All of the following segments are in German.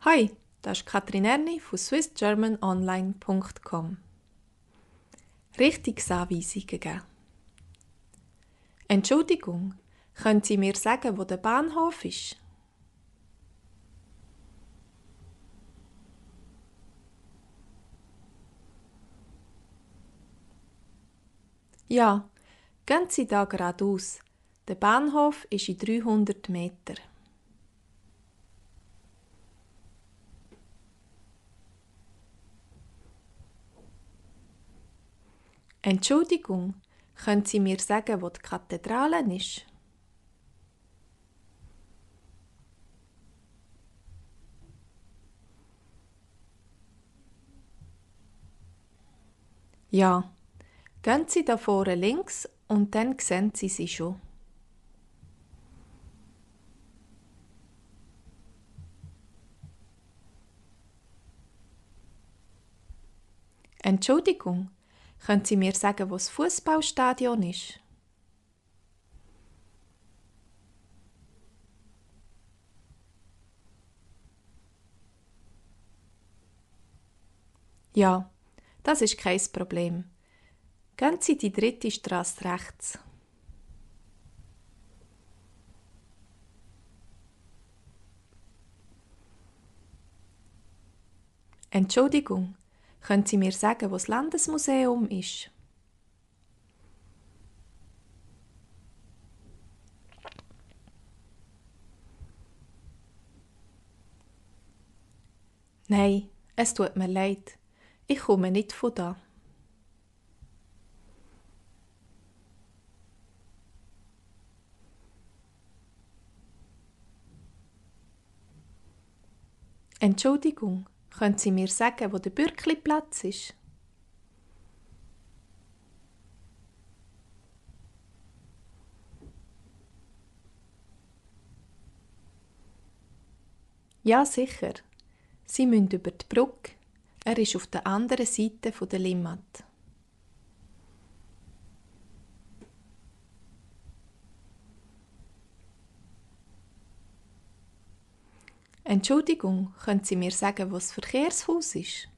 Hi, das ist Katrin Erni von swissgermanonline.com. Richtungsanweisungen geben. Entschuldigung, können Sie mir sagen, wo der Bahnhof ist? Ja, gehen Sie da geradeaus. Der Bahnhof ist in 300 Meter. Entschuldigung, können Sie mir sagen, wo die Kathedrale ist? Ja, gehen Sie da vorne links und dann sehen Sie sie schon. Entschuldigung, können Sie mir sagen, wo das Fußballstadion ist? Ja, das ist kein Problem. Gehen Sie die dritte Straße rechts. Entschuldigung, können Sie mir sagen, wo das Landesmuseum ist? Nein, es tut mir leid. Ich komme nicht von da. Entschuldigung, können Sie mir sagen, wo der Bürkliplatz ist? Ja, sicher. Sie müssen über die Brücke. Er ist auf der anderen Seite der Limmat. Entschuldigung, können Sie mir sagen, wo das Verkehrshaus ist?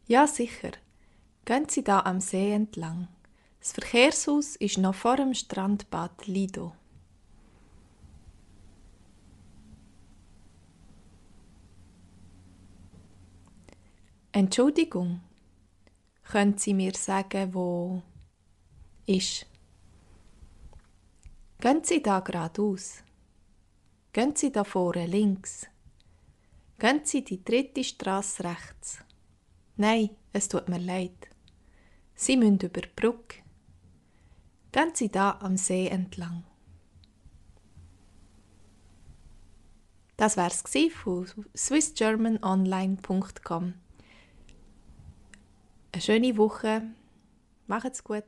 Ja, sicher. Gehen Sie da am See entlang. Das Verkehrshaus ist noch vor dem Strandbad Lido. Entschuldigung, können Sie mir sagen, wo ist? Gehen Sie da geradeaus. Gehen Sie da vorne links. Gehen Sie die dritte Straße rechts. Nein, es tut mir leid. Sie müssen über die Brücke. Gehen Sie da am See entlang. Das wär's von swissgermanonline.com. Eine schöne Woche. Macht's gut.